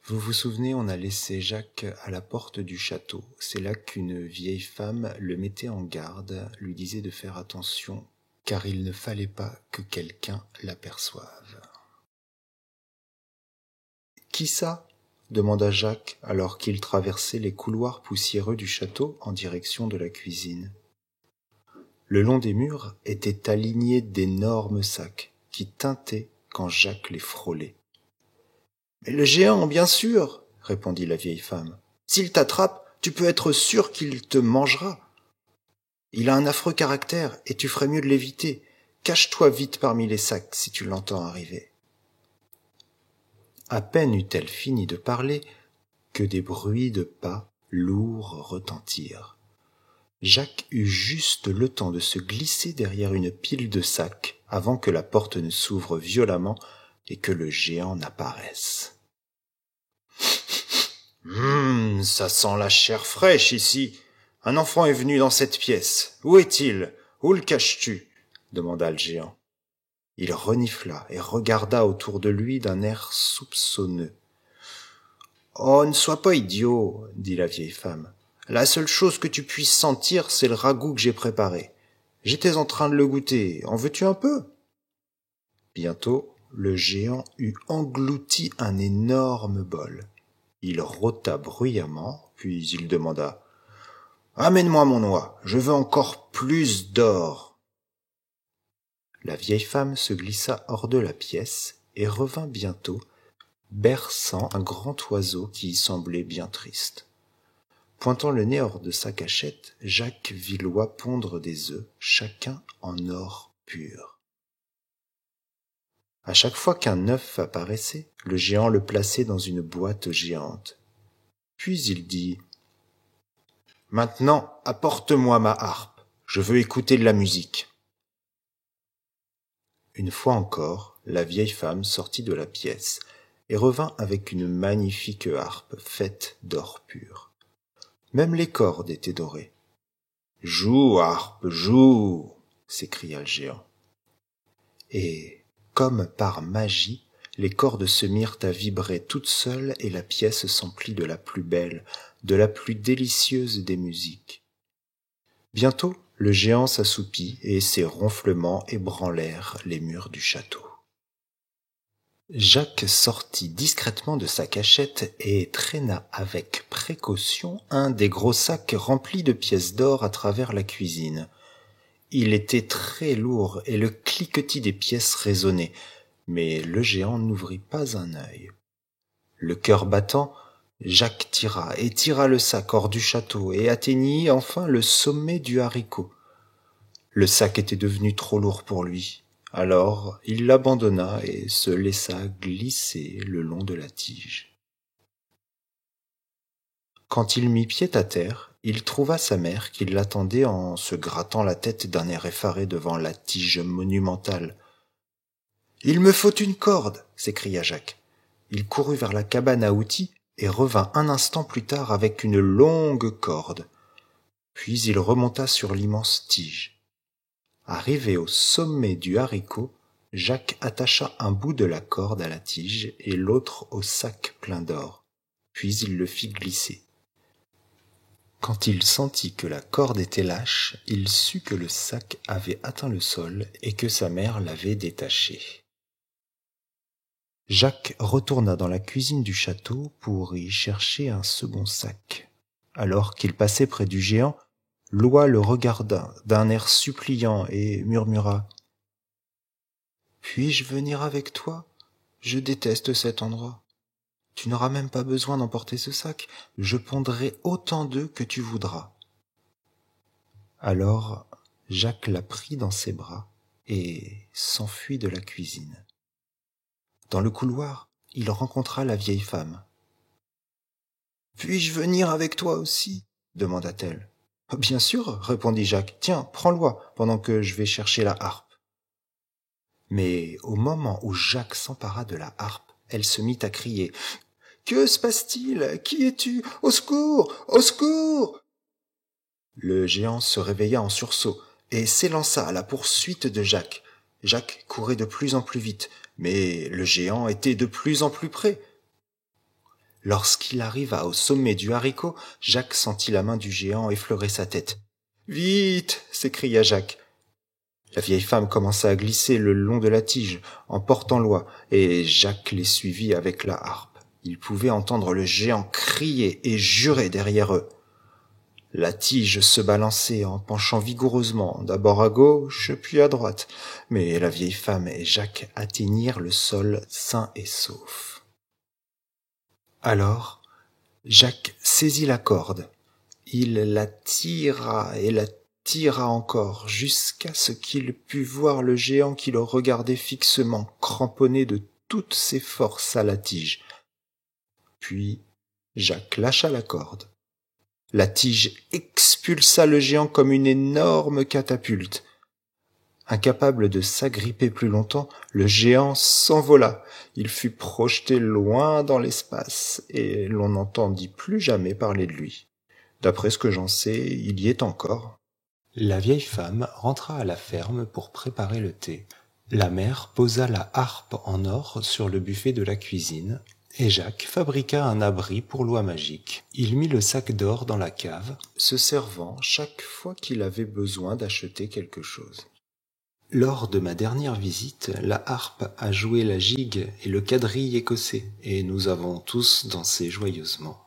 Vous vous souvenez, on a laissé Jacques à la porte du château. C'est là qu'une vieille femme le mettait en garde, lui disait de faire attention, car il ne fallait pas que quelqu'un l'aperçoive. « Qui ça ?» demanda Jacques alors qu'il traversait les couloirs poussiéreux du château en direction de la cuisine. Le long des murs étaient alignés d'énormes sacs qui tintaient quand Jacques les frôlait. « Mais le géant, bien sûr !» répondit la vieille femme. « S'il t'attrape, tu peux être sûr qu'il te mangera. Il a un affreux caractère et tu ferais mieux de l'éviter. Cache-toi vite parmi les sacs si tu l'entends arriver. » À peine eut-elle fini de parler que des bruits de pas lourds retentirent. Jacques eut juste le temps de se glisser derrière une pile de sacs avant que la porte ne s'ouvre violemment et que le géant n'apparaisse. « Ça sent la chair fraîche ici. Un enfant est venu dans cette pièce. Où est-il? Où le caches-tu » demanda le géant. Il renifla et regarda autour de lui d'un air soupçonneux. « Oh, ne sois pas idiot, » dit la vieille femme. « La seule chose que tu puisses sentir, c'est le ragoût que j'ai préparé. J'étais en train de le goûter. En veux-tu un peu ?» Bientôt, le géant eut englouti un énorme bol. Il rôta bruyamment, puis il demanda « Amène-moi mon oie, je veux encore plus d'or !» La vieille femme se glissa hors de la pièce et revint bientôt, berçant un grand oiseau qui y semblait bien triste. Pointant le nez hors de sa cachette, Jacques vit l'oie pondre des œufs, chacun en or pur. À chaque fois qu'un œuf apparaissait, le géant le plaçait dans une boîte géante. Puis il dit « Maintenant, apporte-moi ma harpe, je veux écouter de la musique. » Une fois encore, la vieille femme sortit de la pièce et revint avec une magnifique harpe faite d'or pur. Même les cordes étaient dorées. « Joue, harpe, joue !» s'écria le géant. Et, comme par magie, les cordes se mirent à vibrer toutes seules et la pièce s'emplit de la plus belle, de la plus délicieuse des musiques. Bientôt, le géant s'assoupit et ses ronflements ébranlèrent les murs du château. Jacques sortit discrètement de sa cachette et traîna avec précaution un des gros sacs remplis de pièces d'or à travers la cuisine. Il était très lourd et le cliquetis des pièces résonnait, mais le géant n'ouvrit pas un œil. Le cœur battant, Jacques tira et tira le sac hors du château et atteignit enfin le sommet du haricot. Le sac était devenu trop lourd pour lui. Alors il l'abandonna et se laissa glisser le long de la tige. Quand il mit pied à terre, il trouva sa mère qui l'attendait en se grattant la tête d'un air effaré devant la tige monumentale. « Il me faut une corde !» s'écria Jacques. Il courut vers la cabane à outils et revint un instant plus tard avec une longue corde. Puis il remonta sur l'immense tige. Arrivé au sommet du haricot, Jacques attacha un bout de la corde à la tige et l'autre au sac plein d'or. Puis il le fit glisser. Quand il sentit que la corde était lâche, il sut que le sac avait atteint le sol et que sa mère l'avait détaché. Jacques retourna dans la cuisine du château pour y chercher un second sac. Alors qu'il passait près du géant, l'oie le regarda d'un air suppliant et murmura « Puis-je venir avec toi? Je déteste cet endroit. Tu n'auras même pas besoin d'emporter ce sac, je pondrai autant d'œufs que tu voudras. » Alors Jacques la prit dans ses bras et s'enfuit de la cuisine. Dans le couloir, il rencontra la vieille femme. « Puis-je venir avec toi aussi ?» demanda-t-elle. « Bien sûr, » répondit Jacques. « Tiens, prends-le pendant que je vais chercher la harpe. » Mais au moment où Jacques s'empara de la harpe, elle se mit à crier. « Que se passe-t-il? Qui es-tu? Au secours! Au secours !» Le géant se réveilla en sursaut et s'élança à la poursuite de Jacques. Jacques courait de plus en plus vite, mais le géant était de plus en plus près. Lorsqu'il arriva au sommet du haricot, Jacques sentit la main du géant effleurer sa tête. « Vite !» s'écria Jacques. La vieille femme commença à glisser le long de la tige, en portant l'oie, et Jacques les suivit avec la harpe. Ils pouvaient entendre le géant crier et jurer derrière eux. La tige se balançait en penchant vigoureusement, d'abord à gauche, puis à droite, mais la vieille femme et Jacques atteignirent le sol sains et saufs. Alors, Jacques saisit la corde. Il la tira et la tira encore, jusqu'à ce qu'il pût voir le géant qui le regardait fixement, cramponné de toutes ses forces à la tige. Puis, Jacques lâcha la corde. La tige expulsa le géant comme une énorme catapulte. Incapable de s'agripper plus longtemps, le géant s'envola. Il fut projeté loin dans l'espace, et l'on n'entendit plus jamais parler de lui. D'après ce que j'en sais, il y est encore. La vieille femme rentra à la ferme pour préparer le thé. La mère posa la harpe en or sur le buffet de la cuisine, et Jacques fabriqua un abri pour l'oie magique. Il mit le sac d'or dans la cave, se servant chaque fois qu'il avait besoin d'acheter quelque chose. Lors de ma dernière visite, la harpe a joué la gigue et le quadrille écossais, et nous avons tous dansé joyeusement.